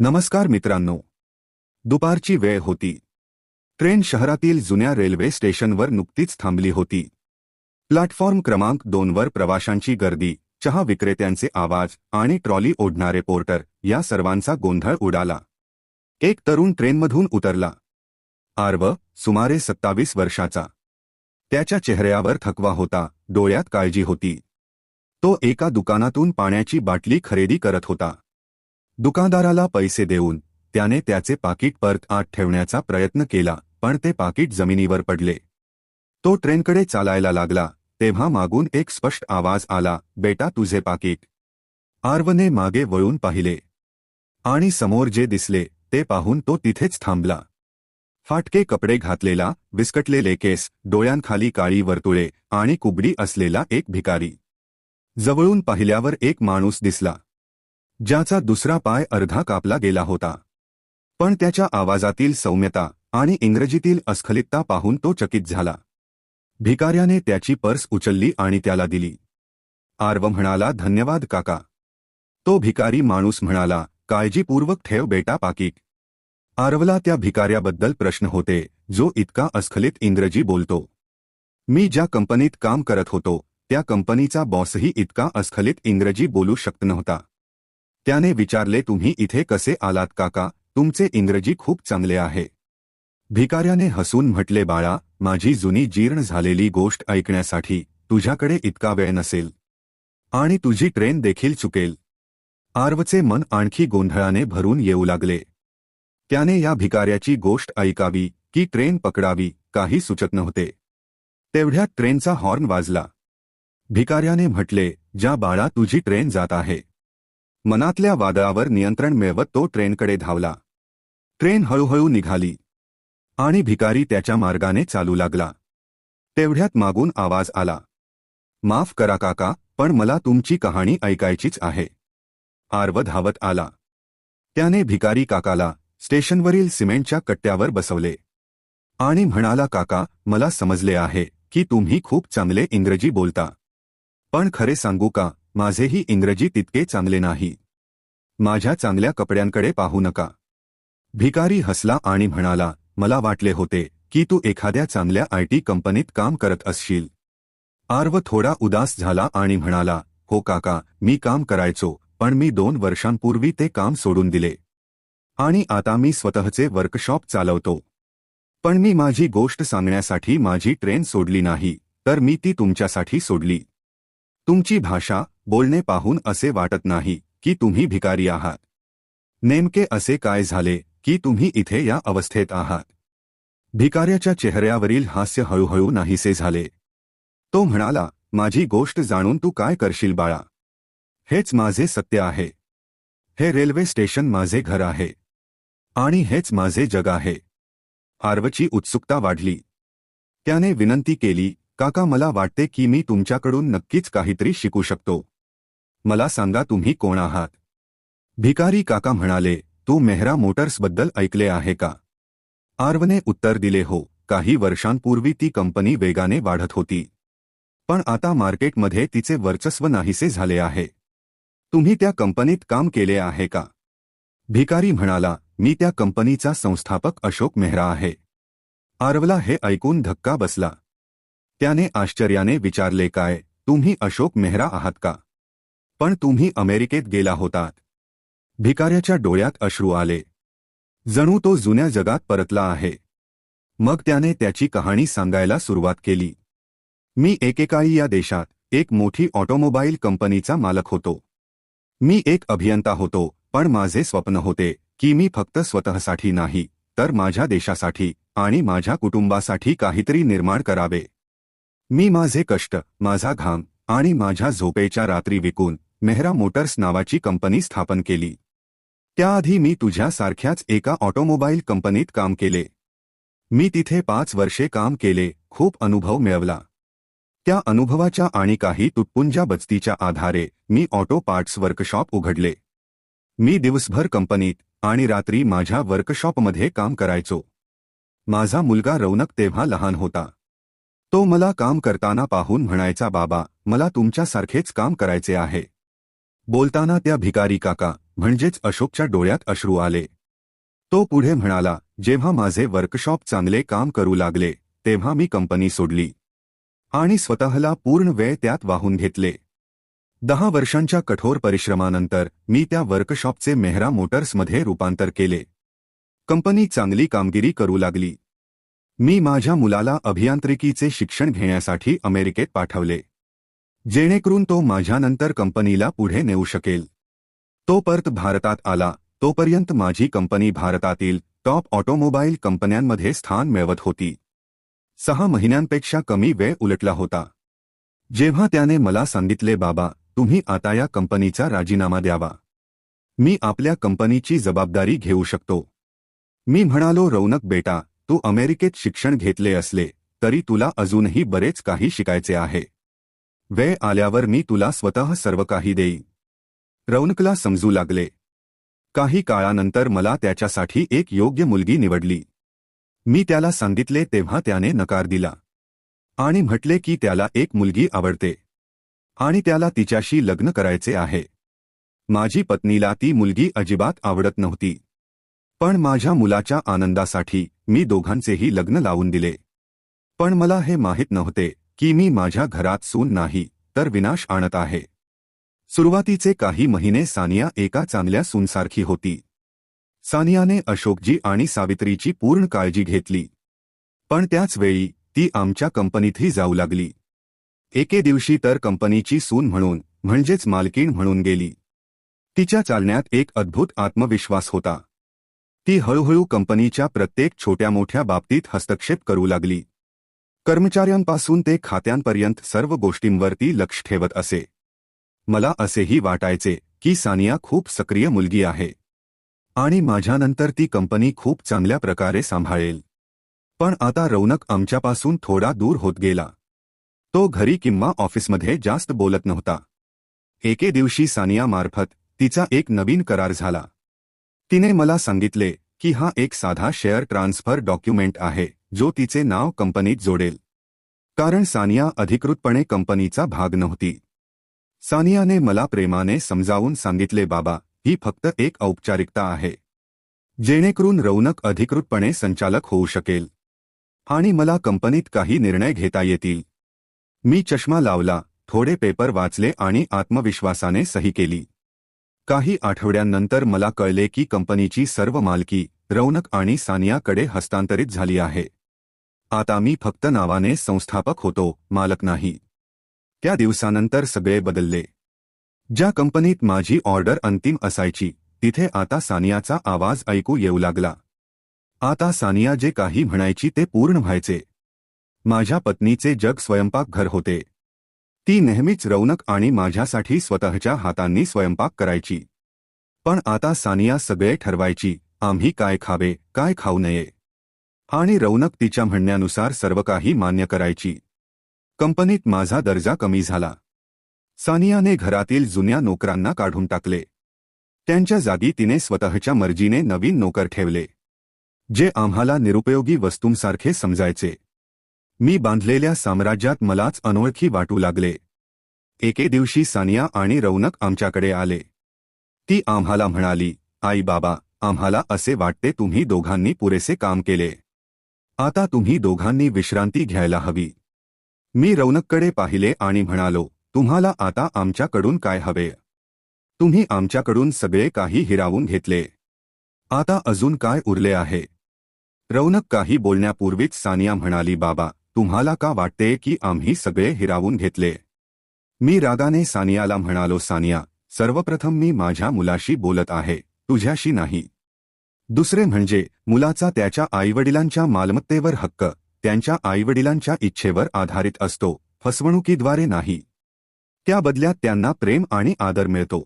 नमस्कार मित्रांनो. दुपारची वेळ होती. ट्रेन शहरातील जुन्या रेल्वे स्टेशनवर नुकतीच थांबली होती. प्लॅटफॉर्म क्रमांक 2 वर प्रवाशांची गर्दी, चहा विक्रेत्यांचे आवाज आणि ट्रॉली ओढणारे पोर्टर या सर्वांचा गोंधळ उडाला. एक तरुण ट्रेनमधून उतरला. आर्व, सुमारे 27 वर्षाचा. त्याच्या चेहऱ्यावर थकवा होता, डोळ्यात काळजी होती. तो एका दुकानातून पाण्याची बाटली खरेदी करत होता. दुकानदाराला पैसे देऊन त्याने त्याचे पाकीट परत आत ठेवण्याचा प्रयत्न केला, पण ते पाकीट जमिनीवर पडले. तो ट्रेनकडे चालायला लागला तेव्हा मागून एक स्पष्ट आवाज आला, बेटा तुझे पाकीट. आर्वने मागे वळून पाहिले आणि समोर जे दिसले ते पाहून तो तिथेच थांबला. फाटके कपडे घातलेला, विस्कटलेले केस, डोळ्यांखाली काळी वर्तुळे आणि कुबडी असलेला एक भिकारी. जवळून पाहिल्यावर एक माणूस दिसला ज्याचा दुसरा पाय अर्धा कापला गेला होता. पण त्याच्या आवाजातील सौम्यता आणि इंग्रजीतील अस्खलितता पाहून तो चकित झाला. भिकाऱ्याने त्याची पर्स उचलली आणि त्याला दिली. आर्व म्हणाला, धन्यवाद काका. तो भिकारी माणूस म्हणाला, काळजीपूर्वक ठेव बेटा पाकीट. आर्वला त्या भिकाऱ्याबद्दल प्रश्न होते, जो इतका अस्खलित इंग्रजी बोलतो. मी ज्या कंपनीत काम करत होतो त्या कंपनीचा बॉसही इतका अस्खलित इंग्रजी बोलू शकत नव्हता. त्याने विचारले, तुम्ही इथे कसे आलात काका? तुमचे इंग्रजी खूप चांगले आहे. भिकाऱ्याने हसून म्हटले, बाळा, माझी जुनी जीर्ण झालेली गोष्ट ऐकण्यासाठी तुझ्याकडे इतका वेळ नसेल आणि तुझी ट्रेन देखील चुकेल. आर्वचे मन आणखी गोंधळाने भरून येऊ लागले. त्याने या भिकाऱ्याची गोष्ट ऐकावी की ट्रेन पकडावी काही सुचत नव्हते. तेवढ्यात ट्रेनचा हॉर्न वाजला. भिकाऱ्याने म्हटले, जा बाळा, तुझी ट्रेन जात आहे. मनातल्या वादळावर नियंत्रण मिळवत तो ट्रेनकडे धावला. ट्रेन हळूहळू निघाली आणि भिकारी त्याच्या मार्गाने चालू लागला. तेवढ्यात मागून आवाज आला, माफ करा काका, पण मला तुमची कहाणी ऐकायचीच आहे. आर्व धावत आला. त्याने भिकारी काकाला स्टेशनवरील सिमेंटच्या कट्ट्यावर बसवले आणि म्हणाला, काका, मला समजले आहे की तुम्ही खूप चांगले इंग्रजी बोलता. पण खरे सांगू का, माझेही इंग्रजी तितके चांगले नाही. माझ्या चांगल्या कपड्यांकडे पाहू नका. भिकारी हसला आणि म्हणाला, मला वाटले होते की तू एखाद्या चांगल्या IT कंपनीत काम करत असशील. आर्व थोडा उदास झाला आणि म्हणाला, हो काका, मी काम करायचो, पण मी 2 वर्षांपूर्वी ते काम सोडून दिले आणि आता मी स्वतःचे वर्कशॉप चालवतो. पण मी माझी गोष्ट सांगण्यासाठी माझी ट्रेन सोडली नाही, तर मी ती तुमच्यासाठी सोडली. तुमची भाषा, बोलणे पाहून असे वाटत नाही की तुम्ही भिकारी आहात. नेमके असे काय झाले की तुम्ही इथे या अवस्थेत आहात? भिकाऱ्याच्या चेहऱ्यावरील हास्य हळूहळू नाहीसे झाले. तो म्हणाला, माझी गोष्ट जाणून तू काय करशील बाळा? हेच माझे सत्य आहे. हे रेल्वे स्टेशन माझे घर आहे आणि हेच माझे जग आहे. आर्वची उत्सुकता वाढली. त्याने विनंती केली, काका, मला वाटते की मी तुमच्याकडून नक्कीच काहीतरी शिकू शकतो. मला सांगा, तुम्ही कोण आहात? भिकारी काका म्हणाले, तू मेहरा मोटर्सबद्दल ऐकले आहे का? आर्वने उत्तर दिले, हो. काही वर्षांपूर्वी ती कंपनी वेगाने वाढत होती, पण आता मार्केटमध्ये तिचे वर्चस्व नाहीसे झाले आहे. तुम्ही त्या कंपनीत काम केले आहे का? भिकारी म्हणाला, मी त्या कंपनीचा संस्थापक अशोक मेहरा आहे. आर्वला हे ऐकून धक्का बसला. त्याने आश्चर्याने विचारले, काय, तुम्ही अशोक मेहरा आहात का? पण तुम्ही अमेरिकेत गेला होतात. भिकाऱ्याच्या डोळ्यात अश्रू आले. जणू तो जुन्या जगात परतला आहे. मग त्याने त्याची कहाणी सांगायला सुरुवात केली. मी एकेकाळी या देशात एक मोठी ऑटोमोबाईल कंपनीचा मालक होतो. मी एक अभियंता होतो, पण माझे स्वप्न होते की मी फक्त स्वतःसाठी नाही, तर माझ्या देशासाठी आणि माझ्या कुटुंबासाठी काहीतरी निर्माण करावे. मी माझे कष्ट, माझा घाम आणि माझ्या झोपेच्या रात्री विकून मेहरा मोटर्स नावाची कंपनी स्थापन केली. त्याआधी मी तुझ्यासारख्याच एका ऑटोमोबाईल कंपनीत काम केले. मी तिथे 5 वर्षे काम केले, खूप अनुभव मिळवला. त्या अनुभवाच्या आणि काही तुटपुंजा बचतीच्या आधारे मी ऑटो पार्ट्स वर्कशॉप उघडले. मी दिवसभर कंपनीत आणि रात्री माझ्या वर्कशॉपमध्ये काम करायचो. माझा मुलगा रौनक तेव्हा लहान होता. तो मला काम करताना पाहून म्हणायचा, बाबा, मला तुमच्यासारखेच काम करायचे आहे. बोलताना त्या भिकारी काका म्हणजेच अशोकच्या डोळ्यात अश्रू आले. तो पुढे म्हणाला, जेव्हा माझे वर्कशॉप चांगले काम करू लागले तेव्हा मी कंपनी सोडली आणि स्वतःला पूर्ण वेळ त्यात वाहून घेतले. 10 वर्षांच्या कठोर परिश्रमानंतर मी त्या वर्कशॉपचे मेहरा मोटर्समध्ये रूपांतर केले. कंपनी चांगली कामगिरी करू लागली. मी माझ्या मुलाला अभियांत्रिकीचे शिक्षण घेण्यासाठी अमेरिकेत पाठवले, जेणेकरून तो माझ्यानंतर कंपनीला पुढे नेऊ शकेल. तो परत भारतात आला तोपर्यंत माझी कंपनी भारतातील टॉप ऑटोमोबाईल कंपन्यांमध्ये स्थान मिळवत होती. 6 महिन्यांपेक्षा कमी वेळ उलटला होता. जेव्हा त्याने मला सांगितले, बाबा तुम्ही आता या कंपनीचा राजीनामा द्यावा, मी आपल्या कंपनीची जबाबदारी घेऊ शकतो. मी म्हणालो, रौनक बेटा, तू अमेरिकेत शिक्षण घेतले असले तरी तुला अजूनही बरेच काही शिकायचे आहे. वेळ आल्यावर मी तुला स्वतः सर्व काही देईन. रौनकला समजू लागले. काही काळानंतर मला त्याच्यासाठी एक योग्य मुलगी निवडली. मी त्याला सांगितले तेव्हा त्याने नकार दिला आणि म्हटले की त्याला एक मुलगी आवडते आणि त्याला तिच्याशी लग्न करायचे आहे. माझी पत्नीला ती मुलगी अजिबात आवडत नव्हती, पण माझ्या मुलाच्या आनंदासाठी मी दोघांचेही लग्न लावून दिले. पण मला हे माहीत नव्हते की मी माझ्या घरात सून नाही तर विनाश आणत आहे. सुरुवातीचे काही महिने सानिया एका चांगल्या सूनसारखी होती. सानियाने अशोकजी आणि सावित्रीची पूर्ण काळजी घेतली, पण त्याच वेळी ती आमच्या कंपनीतही जाऊ लागली. एके दिवशी तर कंपनीची सून म्हणून म्हणजेच मालकीण म्हणून गेली. तिच्या चालण्यात एक अद्भुत आत्मविश्वास होता. ती हळूहळू कंपनीच्या प्रत्येक छोट्या मोठ्या बाबतीत हस्तक्षेप करू लागली. कर्मचाऱ्यांपासून ते खात्यांपर्यंत सर्व गोष्टींवर ती लक्ष ठेवत असे. मला असेही वाटायचे की सानिया खूप सक्रिय मुलगी आहे आणि माझ्यानंतर ती कंपनी खूप चांगल्या प्रकारे सांभाळेल. पण आता रौनक आमच्यापासून थोडा दूर होत गेला. तो घरी किंवा ऑफिसमध्ये जास्त बोलत नव्हता. एके दिवशी सानियामार्फत तिचा एक नवीन करार झाला. तिने मला सांगितले की हा एक साधा शेअर ट्रान्सफर डॉक्युमेंट आहे जो तिचे नाव कंपनीत जोडेल, कारण सानिया अधिकृतपणे कंपनीचा भाग नव्हती. सानियाने मला प्रेमाने समजावून सांगितले, बाबा ही फक्त एक औपचारिकता आहे, जेणेकरून रौनक अधिकृतपणे संचालक होऊ शकेल आणि मला कंपनीत काही निर्णय घेता येतील. मी चष्मा लावला, थोडे पेपर वाचले आणि आत्मविश्वासाने सही केली. काही आठवड्यांनंतर मला कळले की कंपनीची सर्व मालकी रौनक आणि सानियाकडे हस्तांतरित झाली आहे. आता मी फक्त नावाने संस्थापक होतो, मालक नाही. त्या दिवसानंतर सगळे बदलले. ज्या कंपनीत माझी ऑर्डर अंतिम असायची तिथे आता सानियाचा आवाज ऐकू येऊ लागला. आता सानिया जे काही म्हणायची ते पूर्ण व्हायचे. माझ्या पत्नीचे जग स्वयंपाकघर होते. ती नेहमीच रौनक आणि माझ्यासाठी स्वतःच्या हातांनी स्वयंपाक करायची. पण आता सानिया सगळे ठरवायची, आम्ही काय खावे काय खाऊ नये, आणि रौनक तिच्या म्हणण्यानुसार सर्व काही मान्य करायची. कंपनीत माझा दर्जा कमी झाला. सानियाने घरातील जुन्या नोकरांना काढून टाकले. त्यांच्या जागी तिने स्वतःच्या मर्जीने नवीन नोकर ठेवले, जे आम्हाला निरुपयोगी वस्तूंसारखे समजायचे. मी बांधलेल्या साम्राज्यात मलाच अनोळखी वाटू लागले. एके दिवशी सानिया आणि रौनक आमच्याकडे आले. ती आम्हाला म्हणाली, आई बाबा, आम्हाला असे वाटते तुम्ही दोघांनी पुरेसे काम केले. आता तुम्ही दोघांनी विश्रांती घ्यायला हवी. मी रौनककडे पाहिले आणि म्हणालो, तुम्हाला आता आमच्याकडून काय हवे? तुम्ही आमच्याकडून सगळे काही हिरावून घेतले. आता अजून काय उरले आहे? रौनक काही बोलण्यापूर्वीच सानिया म्हणाली, बाबा, तुम्हाला का वाटते की आम्ही सगळे हिरावून घेतले? मी रागाने सानियाला म्हणालो, सानिया, सर्वप्रथम मी माझ्या मुलाशी बोलत आहे, तुझ्याशी नाही. दुसरे म्हणजे मुलाचा त्याच्या आईवडिलांच्या मालमत्तेवर हक्क त्यांच्या आईवडिलांच्या इच्छेवर आधारित असतो, फसवणुकीद्वारे नाही. त्या बदल्यात त्यांना प्रेम आणि आदर मिळतो.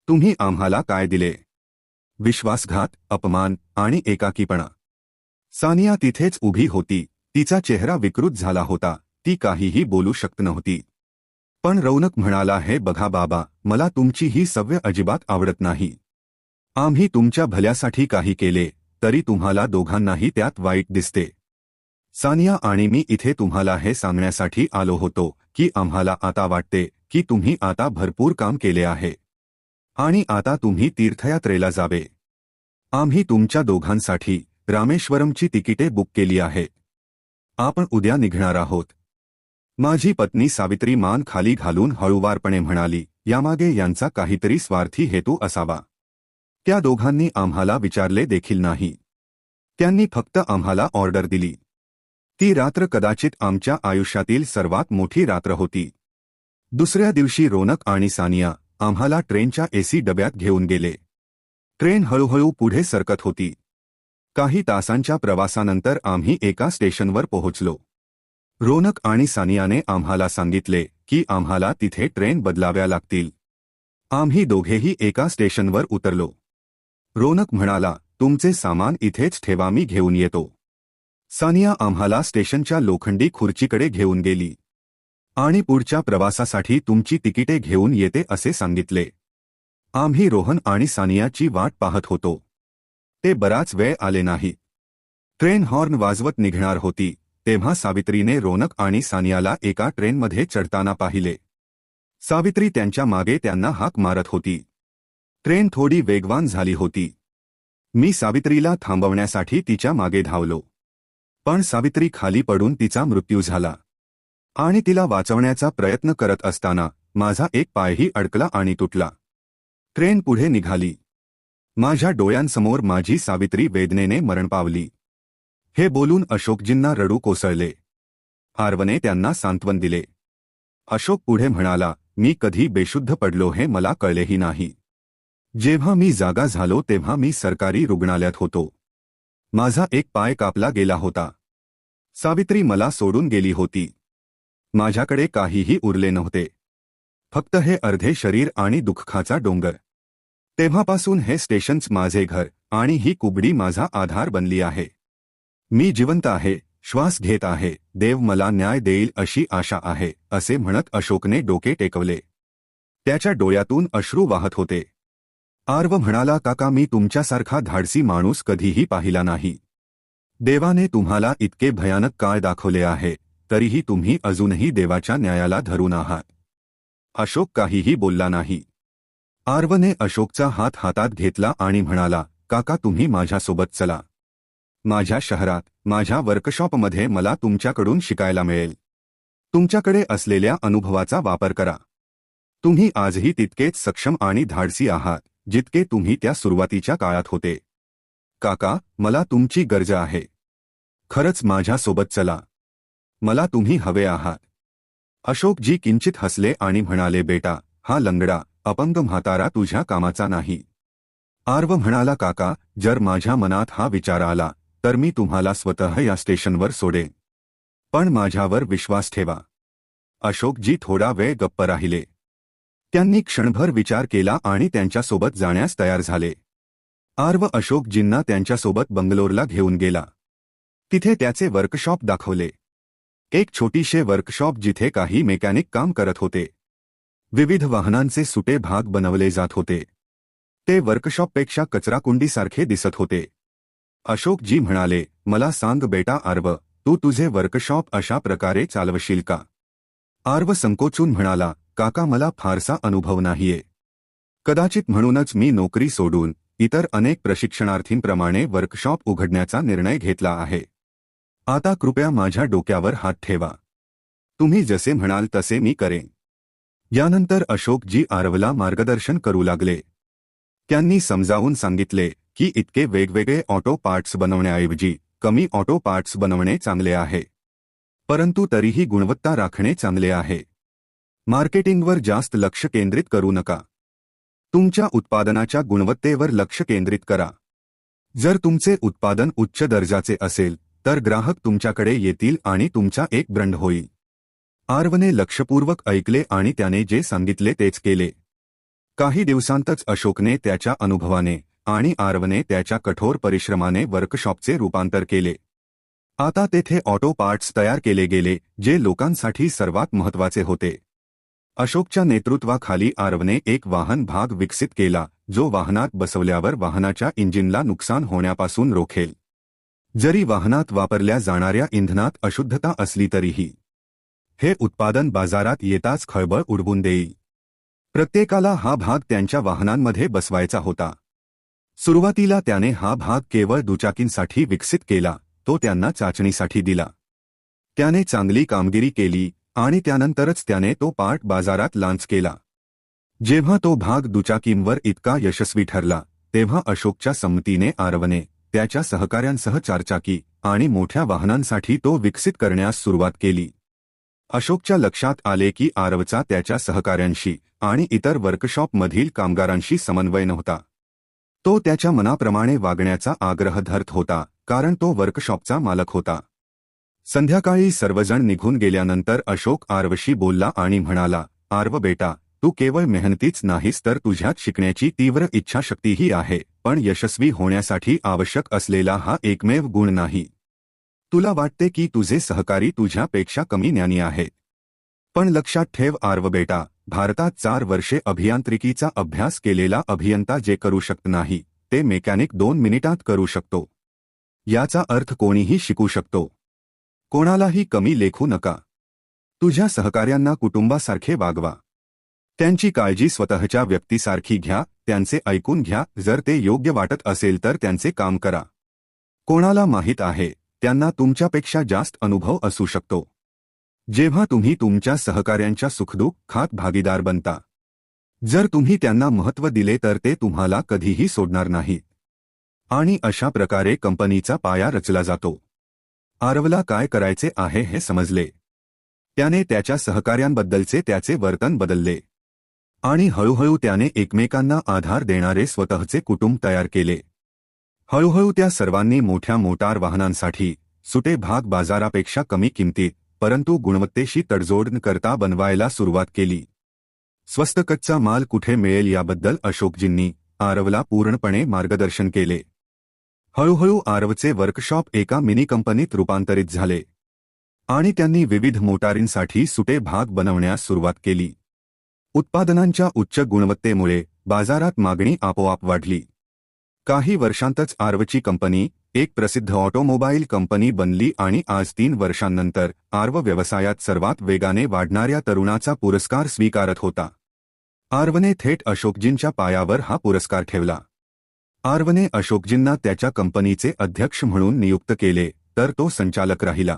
तुम्ही आम्हाला काय दिले? विश्वासघात, अपमान आणि एकाकीपणा. सानिया तिथेच उभी होती. तिचा चेहरा विकृत झाला होता. ती काहीही बोलू शकत नव्हती. पण रौनक म्हणाला, हे बघा बाबा, मला तुमची ही सवय अजिबात आवडत नाही. आम्ही तुमच्या भल्यासाठी काही केले तरी तुम्हाला दोघांनाही त्यात वाईट दिसते. सानिया आणि मी इथे तुम्हाला हे सांगण्यासाठी आलो होतो की आम्हाला आता वाटते की तुम्ही आता भरपूर काम केले आहे. आणि आता तुम्ही तीर्थयात्रेला जावे. आम्ही तुमच्या दोघांसाठी रामेश्वरमची तिकिटे बुक केली आहेत. आपण उद्या निघणार आहोत. माझी पत्नी सावित्री मान खाली घालून हळूवारपणे म्हणाली, यामागे यांचा काहीतरी स्वार्थी हेतू असावा. त्या दोघांनी आम्हाला विचारले देखील नाही. त्यांनी फक्त आम्हाला ऑर्डर दिली. ती रात्र कदाचित आमच्या आयुष्यातील सर्वात मोठी रात्र होती. दुसऱ्या दिवशी रोनक आणि सानिया आम्हाला ट्रेनच्या एसी डब्यात घेऊन गेले. ट्रेन हळूहळू पुढे सरकत होती. काही तासांच्या प्रवासानंतर आम्ही एका स्टेशनवर पोहोचलो. रोनक आणि सानियाने आम्हाला सांगितले की आम्हाला तिथे ट्रेन बदलाव्या लागतील. आम्ही दोघेही एका स्टेशनवर उतरलो. रोनक म्हणाला, तुमचे सामान इथेच ठेवा, मी घेऊन येतो. सानिया आम्हाला स्टेशनच्या लोखंडी खुर्चीकडे घेऊन गेली आणि पुढच्या प्रवासासाठी तुमची तिकिटे घेऊन येते असे सांगितले. आम्ही रोहन आणि सानियाची वाट पाहत होतो. ते बराच वेळ आले नाहीत. ट्रेन हॉर्न वाजवत निघणार होती तेव्हा सावित्रीने रोनक आणि सानियाला एका ट्रेनमध्ये चढताना पाहिले. सावित्री त्यांच्या मागे त्यांना हाक मारत होती. ट्रेन थोडी वेगवान झाली होती. मी सावित्रीला थांबवण्यासाठी तिच्या मागे धावलो. पण सावित्री खाली पडून तिचा मृत्यू झाला आणि तिला वाचवण्याचा प्रयत्न करत असताना माझा एक पायही अडकला आणि तुटला. ट्रेन पुढे निघाली. माझ्या डोळ्यांसमोर माझी सावित्री वेदनेने मरण पावली. हे बोलून अशोकजींना रडू कोसळले. आरवने त्यांना सांत्वन दिले. अशोक पुढे म्हणाला, मी कधी बेशुद्ध पडलो हे मला कळलेही नाही. जेव्हा मी जागा झालो तेव्हा मी सरकारी रुग्णालयात होतो. माझा एक पाय कापला गेला होता. सावित्री मला सोडून गेली होती. माझ्याकडे काहीही उरले नव्हते, फक्त हे अर्धे शरीर आणि दुःखाचा डोंगर. तेव्हापासून हे स्टेशनच माझे घर आणि ही कुबडी माझा आधार बनली आहे. मी जिवंत आहे, श्वास घेत आहे, देव मला न्याय देईल अशी आशा आहे, असे म्हणत अशोकने डोके टेकवले. त्याच्या डोळ्यातून अश्रू वाहत होते. आरव म्हणाला, काका, मी तुमच्यासारखा धाडसी माणूस कधीही पाहिला नाही. देवाने तुम्हाला इतके भयानक काळ दाखवले आहे, तरीही तुम्ही अजूनही देवाच्या न्यायाला धरून आहात. अशोक काहीही बोलला नाही. आरवने अशोकचा हात हातात घेतला आणि म्हणाला, काका, तुम्ही माझ्यासोबत चला. माझ्या शहरात, माझ्या वर्कशॉपमध्ये मला तुमच्याकडून शिकायला मिळेल. तुमच्याकडे असलेल्या अनुभवाचा वापर करा. तुम्ही आजही तितकेच सक्षम आणि धाडसी आहात जितके तुम्ही त्या सुरुवातीच्या काळात होते. काका, मला तुमची गरज आहे. खरंच माझ्यासोबत चला. मला तुम्ही हवे आहात. अशोकजी किंचित हसले आणि म्हणाले, बेटा, हा लंगडा अपंग म्हातारा तुझ्या कामाचा नाही. आरव म्हणाला, काका, जर माझ्या मनात हा विचार आला तर मी तुम्हाला स्वतः या स्टेशनवर सोडेन. पण माझ्यावर विश्वास ठेवा. अशोकजी थोडा वेळ गप्प राहिले. त्यांनी क्षणभर विचार केला आणि त्यांच्यासोबत जाण्यास तयार झाले. आरव अशोकजींना त्यांच्यासोबत बंगलोरला घेऊन गेला. तिथे त्याचे वर्कशॉप दाखवले. एक छोटीशे वर्कशॉप जिथे काही मेकॅनिक काम करत होते. विविध वाहनांचे सुटे भाग बनवले जात होते. ते वर्कशॉपपेक्षा कचराकुंडीसारखे दिसत होते. अशोकजी म्हणाले, मला सांग बेटा आरव, तू तुझे वर्कशॉप अशा प्रकारे चालवशील का? आरव संकोचून म्हणाला, काका, मला फारसा अनुभव नाहीये. कदाचित म्हणूनच मी नोकरी सोडून इतर अनेक प्रशिक्षणार्थींप्रमाणे वर्कशॉप उघडण्याचा निर्णय घेतला आहे. आता कृपया माझ्या डोक्यावर हात ठेवा. तुम्ही जसे म्हणाल तसे मी करेन. यानंतर अशोकजी आरवला मार्गदर्शन करू लागले. त्यांनी समजावून सांगितले की इतके वेगवेगळे ऑटो पार्ट्स बनवण्याऐवजी कमी ऑटो पार्ट्स बनवणे चांगले आहे, परंतु तरीही गुणवत्ता राखणे चांगले आहे. मार्केटिंगवर जास्त लक्ष केंद्रित करू नका. तुमच्या उत्पादनाच्या गुणवत्तेवर लक्ष केंद्रित करा. जर तुमचे उत्पादन उच्च दर्जाचे असेल तर ग्राहक तुमच्याकडे येतील आणि तुमचा एक ब्रँड होईल. आरवने लक्षपूर्वक ऐकले आणि त्याने जे सांगितले तेच केले. काही दिवसांतच अशोकने त्याच्या अनुभवाने आणि आरवने त्याच्या कठोर परिश्रमाने वर्कशॉपचे रूपांतर केले. आता तेथे ऑटो पार्ट्स तयार केले गेले जे लोकांसाठी सर्वात महत्त्वाचे होते. अशोकच्या नेतृत्वाखाली आरवने एक वाहन भाग विकसित केला जो वाहनात बसवल्यावर वाहनाच्या इंजिनला नुकसान होण्यापासून रोखेल. जरी वाहनात वापरल्या जाणाऱ्या इंधनात अशुद्धता असली तरीही हे उत्पादन बाजारात येताच खळबळ उडवून देईल. प्रत्येकाला हा भाग त्यांच्या वाहनांमध्ये बसवायचा होता. सुरुवातीला त्याने हा भाग केवळ दुचाकींसाठी विकसित केला, तो त्यांना चाचणीसाठी दिला. त्याने चांगली कामगिरी केली आणि त्यानंतरच त्याने तो पार्ट बाजारात लाँच केला. जेव्हा तो भाग दुचाकींवर इतका यशस्वी ठरला, तेव्हा अशोकच्या संमतीने आरवने त्याच्या सहकाऱ्यांसह चारचाकी आणि मोठ्या वाहनांसाठी तो विकसित करण्यास सुरुवात केली. अशोकच्या लक्षात आले की आरवचा त्याच्या सहकाऱ्यांशी आणि इतर वर्कशॉपमधील कामगारांशी समन्वय नव्हता. तो त्याच्या मनाप्रमाणे वागण्याचा आग्रह धरत होता, कारण तो वर्कशॉपचा मालक होता. संध्याकाळी सर्वजण निघून गेल्यानंतर अशोक आरवशी बोलला आणि म्हणाला, आरव बेटा, तू केवळ मेहनतीच नाहीस तर तुझ्यात शिकण्याची तीव्र इच्छाशक्तीही आहे, पण यशस्वी होण्यासाठी आवश्यक असलेला हा एकमेव गुण नाही. तुला वाटते की तुझे सहकारी तुझ्यापेक्षा कमी ज्ञानी आहेत. पण लक्षात ठेव आरव बेटा, भारतात 4 वर्षे अभियांत्रिकीचा अभ्यास केलेला अभियंता जे करू शकत नाही, ते मेकॅनिक 2 मिनिटात करू शकतो. याचा अर्थ कोणीही शिकू शकतो. कोणालाही कमी लेखू नका. तुझ्या सहकार्यांना कुटुंबासारखे वागवा. त्यांची काळजी स्वतःच्या व्यक्तीसारखी घ्या, त्यांचे ऐकून घ्या, जर ते योग्य वाटत असेल तर त्यांचे काम करा. कोणाला माहीत आहे, त्यांना तुमच्यापेक्षा जास्त अनुभव असू शकतो. जेव्हा तुम्ही तुमच्या सहकार्यांच्या सुखदुःखात भागीदार बनता, जर तुम्ही त्यांना महत्त्व दिले तर ते तुम्हाला कधीही सोडणार नाहीत. आणि अशा प्रकारे कंपनीचा पाया रचला जातो. आरवला काय करायचे आहे हे समजले. त्याने त्याच्या सहकार्यांबद्दलचे त्याचे वर्तन बदलले आणि हळूहळू त्याने एकमेकांना आधार देणारे स्वतःचे कुटुंब तयार केले. हळूहळू त्या सर्वांनी मोठ्या मोटार वाहनांसाठी सुटे भाग बाजारापेक्षा कमी किमतीत परंतु गुणवत्तेशी तडजोड न करता बनवायला सुरुवात केली. स्वस्त कच्चा माल कुठे मिळेल याबद्दल अशोकजींनी आरवला पूर्णपणे मार्गदर्शन केले. हळूहळू आरवचे वर्कशॉप एका मिनी कंपनीत रूपांतरित झाले आणि त्यांनी विविध मोटारींसाठी सुटे भाग बनवण्यास सुरुवात केली. उत्पादनांच्या उच्च गुणवत्तेमुळे बाजारात मागणी आपोआप वाढली. काही वर्षांतच आरवची कंपनी एक प्रसिद्ध ऑटोमोबाईल कंपनी बनली आणि आज 3 वर्षांनंतर आरव व्यवसायात सर्वात वेगाने वाढणाऱ्या तरुणाचा पुरस्कार स्वीकारत होता. आरवने थेट अशोकजींच्या पायावर हा पुरस्कार ठेवला. आरवने अशोकजींना त्याच्या कंपनीचे अध्यक्ष म्हणून नियुक्त केले, तर तो संचालक राहिला.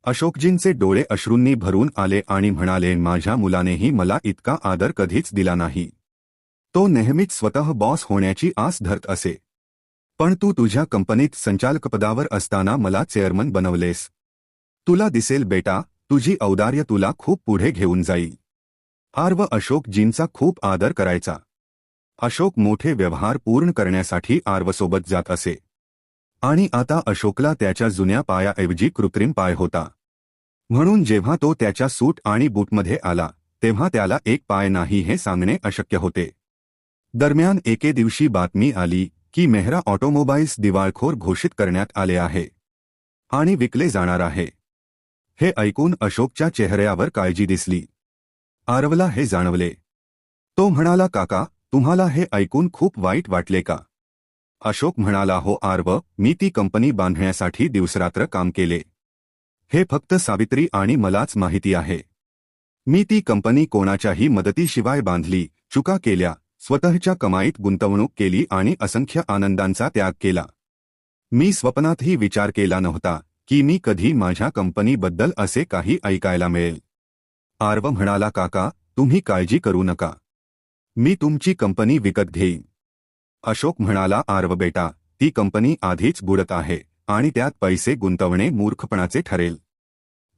अशोकजींचे डोळे अश्रूंनी भरून आले आणि म्हणाले, माझ्या मुलानेही मला इतका आदर कधीच दिला नाही. तो नेहमीच स्वतः बॉस होण्याची आस धरत असे. पण तू तुझ्या कंपनीत संचालकपदावर असताना मला चेअरमन बनवलेस. तुला दिसेल बेटा, तुझी औदार्य तुला खूप पुढे घेऊन जाईल. आरव अशोकजींचा खूप आदर करायचा. अशोक मोठे व्यवहार पूर्ण करण्यासाठी आरवसोबत जात असे. आणि आता अशोकला त्याच्या जुन्या पायाऐवजी कृत्रिम पाय होता. म्हणून जेव्हा तो त्याच्या सूट आणि बूटमध्ये आला, तेव्हा त्याला एक पाय नाही हे सांगणे अशक्य होते. दरम्यान एके दिवशी बातमी आली की मेहरा ऑटोमोबाईल्स दिवाळखोर घोषित करण्यात आले आहे आणि विकले जाणार आहे. हे ऐकून अशोकच्या चेहऱ्यावर काळजी दिसली. आरवला हे जाणवले. तो म्हणाला, काका, तुम्हाला हे ऐकून खूप वाईट वाटले का? अशोक म्हणाला, हो आरव, मी ती कंपनी बांधण्यासाठी दिवसरात्र काम केले. हे फक्त सावित्री आणि मलाच माहिती आहे. मी ती कंपनी कोणाच्याही मदतीशिवाय बांधली, चुका केल्या, स्वतःच्या कमाईत गुंतवणूक केली आणि असंख्य आनंदांचा त्याग केला. मी स्वप्नातही विचार केला नव्हता की मी कधी माझ्या कंपनीबद्दल असे काही ऐकायला मिळेल. आरव म्हणाला, काका, तुम्ही काळजी करू नका. मी तुमची कंपनी विकत घेईन. अशोक म्हणाला, आरव बेटा, ती कंपनी आधीच बुडत आहे आणि त्यात पैसे गुंतवणे मूर्खपणाचे ठरेल.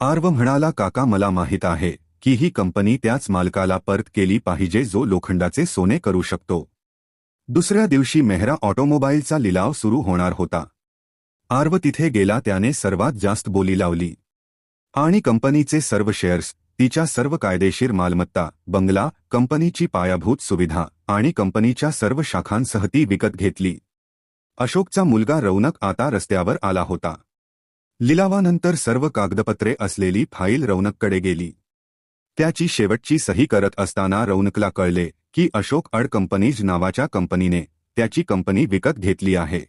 आरव म्हणाला, काका, मला माहीत आहे की ही कंपनी त्याच मालकाला परत केली पाहिजे जो लोखंडाचे सोने करू शकतो. दुसऱ्या दिवशी मेहरा ऑटोमोबाईलचा लिलाव सुरू होणार होता. आरव तिथे गेला. त्याने सर्वात जास्त बोली लावली आणि कंपनीचे सर्व शेअर्स, तिच्या सर्व कायदेशीर मालमत्ता, बंगला, कंपनीची पायाभूत सुविधा आणि कंपनीच्या सर्व शाखांसह ती विकत घेतली. अशोकचा मुलगा रौनक आता रस्त्यावर आला होता. लिलावानंतर सर्व कागदपत्रे असलेली फाईल रौनककडे गेली. त्याची शेवटची सही करत असताना रौनकला कळले की अशोक अड कंपनीज नावाच्या कंपनीने त्याची कंपनी विकत घेतली आहे.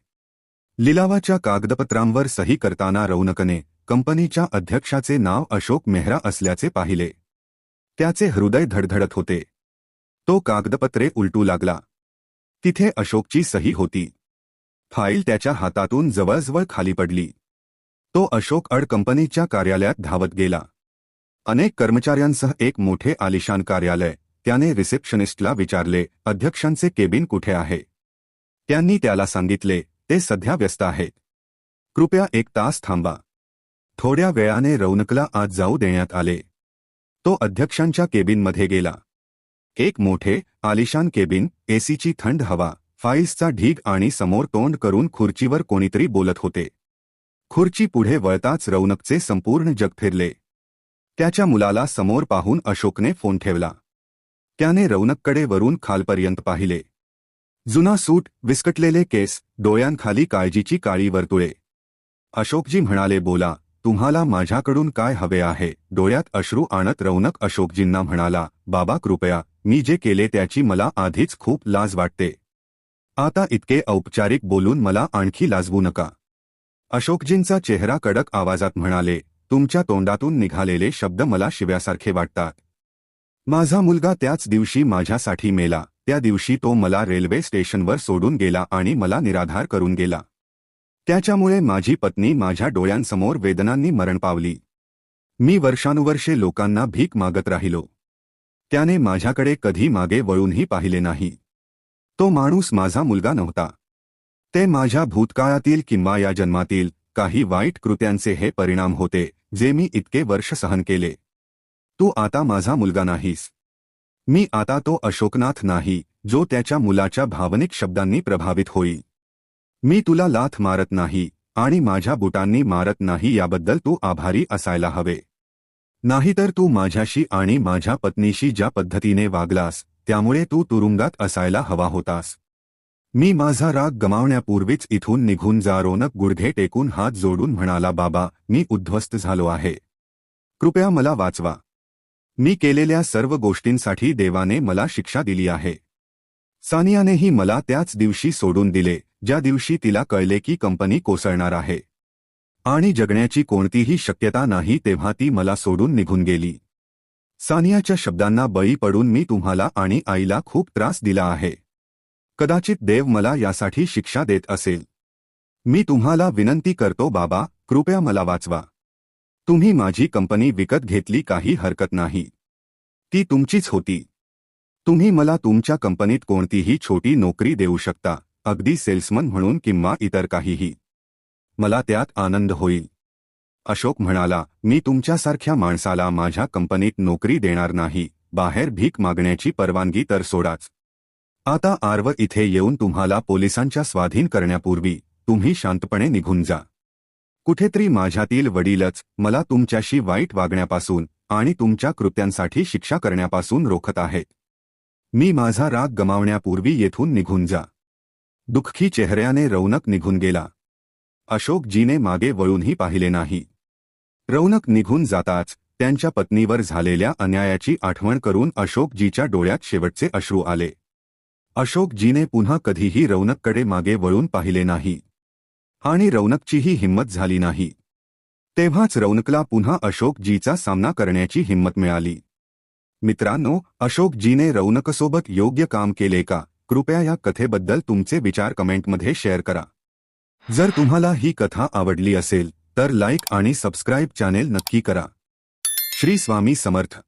लिलावाच्या कागदपत्रांवर सही करताना रौनकने कंपनीच्या अध्यक्षाचे नाव अशोक मेहरा असल्याचे पाहिले. त्याचे हृदय धडधडत होते. तो कागदपत्रे उलटू लागला. तिथे अशोकची सही होती. फाईल त्याच्या हातातून जवळजवळ खाली पडली. तो अशोक कंपनीच्या कार्यालयात धावत गेला. अनेक कर्मचाऱ्यांसह एक मोठे आलिशान कार्यालय. त्याने रिसेप्शनिस्टला विचारले, अध्यक्षांचे केबिन कुठे आहे? त्यांनी त्याला सांगितले, ते सध्या व्यस्त आहेत. कृपया 1 तास थांबा. थोड्या वेळाने रौनकला आत जाऊ देण्यात आले. तो अध्यक्षांच्या केबिनमध्ये गेला. एक मोठे आलिशान केबिन, एसीची थंड हवा, फाईल्सचा ढीग आणि समोर तोंड करून खुर्चीवर कोणीतरी बोलत होते. खुर्ची पुढे वळताच रौनकचे संपूर्ण जग फिरले. त्याच्या मुलाला समोर पाहून अशोकने फोन ठेवला. त्याने रौनककडे वरून खालपर्यंत पाहिले. जुना सूट, विस्कटलेले केस, डोळ्यांखाली काळजीची काळी वर्तुळे. अशोकजी म्हणाले, बोला, तुम्हाला माझ्याकडून काय हवे आहे? डोळ्यात अश्रू आणत रौनक अशोकजींना म्हणाला, बाबा कृपया, मी जे केले त्याची मला आधीच खूप लाज वाटते. आता इतके औपचारिक बोलून मला आणखी लाजवू नका. अशोकजींचा चेहरा कडक आवाजात म्हणाले, तुमच्या तोंडातून निघालेले शब्द मला शिव्यासारखे वाटतात. माझा मुलगा त्याच दिवशी माझ्यासाठी मेला. त्या दिवशी तो मला रेल्वे स्टेशनवर सोडून गेला आणि मला निराधार करून गेला. त्याच्यामुळे माझी पत्नी माझ्या डोळ्यांसमोर वेदनांनी मरण पावली. मी वर्षानुवर्षे लोकांना भीक मागत राहिलो. त्याने माझ्याकडे कधी मागे वळूनही पाहिले नाही. तो माणूस माझा मुलगा नव्हता. ते माझ्या भूतकाळातील किंवा या जन्मातील काही वाईट कृत्यांचे हे परिणाम होते, जे मी इतके वर्ष सहन केले. तू आता माझा मुलगा नाहीस. मी आता तो अशोकनाथ नाही, जो त्याच्या मुलाच्या भावनिक शब्दांनी प्रभावित होईल. मी तुला लाथ मारत नाही आणि माझ्या बुटांनी मारत नाही याबद्दल तू आभारी असायला हवे. नाहीतर तू माझ्याशी आणि माझ्या पत्नीशी ज्या पद्धतीने वागलास त्यामुळे तू तुरुंगात असायला हवा होतास. मी माझा राग गमावण्यापूर्वीच इथून निघून जा. रौनक गुडघे टेकून हात जोडून म्हणाला, बाबा, मी उद्ध्वस्त झालो आहे. कृपया मला वाचवा. मी केलेल्या सर्व गोष्टींसाठी देवाने मला शिक्षा दिली आहे. सानियानेही मला त्याच दिवशी सोडून दिले, ज्या दिवशी तिला कळले की कंपनी कोसळणार आहे आणि जगण्याची कोणतीही शक्यता नाही, तेव्हा ती मला सोडून निघून गेली. सानियाच्या शब्दांना बळी पडून मी तुम्हाला आणि आईला खूप त्रास दिला आहे. कदाचित देव मला यासाठी शिक्षा देत असेल. मी तुम्हाला विनंती करतो बाबा, कृपया मला वाचवा. तुम्ही माझी कंपनी विकत घेतली, काही हरकत नाही. ती तुमचीच होती. तुम्ही मला तुमच्या कंपनीत कोणतीही छोटी नोकरी देऊ शकता, अगदी सेल्समन म्हणून किंवा इतर काहीही. मला त्यात आनंद होईल. अशोक म्हणाला, मी तुमच्यासारख्या माणसाला माझ्या कंपनीत नोकरी देणार नाही. बाहेर भीक मागण्याची परवानगी तर सोडाच. आता आर्व इथे येऊन तुम्हाला पोलिसांच्या स्वाधीन करण्यापूर्वी तुम्ही शांतपणे निघून जा. कुठेतरी माझ्यातील वडीलच मला तुमच्याशी वाईट वागण्यापासून आणि तुमच्या कृत्यांसाठी शिक्षा करण्यापासून रोखत आहेत. मी माझा राग गमावण्यापूर्वी येथून निघून जा. दुःखी चेहऱ्याने रौनक निघून गेला. अशोकजीने मागे वळूनही पाहिले नाही. रौनक निघून जाताच त्यांच्या पत्नीवर झालेल्या अन्यायाची आठवण करून अशोकजीच्या डोळ्यात शेवटचे अश्रू आले. अशोकजीने पुन्हा कधीही रौनककडे मागे वळून पाहिले नाही आणि रौनकचीही हिंमत झाली नाही. तेव्हाच रौनकला पुन्हा अशोकजीचा सामना करण्याची हिंमत मिळाली. मित्रांनो, अशोकजीने रौनकसोबत योग्य काम केले का? कृपया या कथेबद्दल तुमचे विचार कमेंटमध्ये शेअर करा. जर तुम्हाला ही कथा आवडली असेल तर लाईक आणि सबस्क्राईब चॅनेल नक्की करा. श्री स्वामी समर्थ.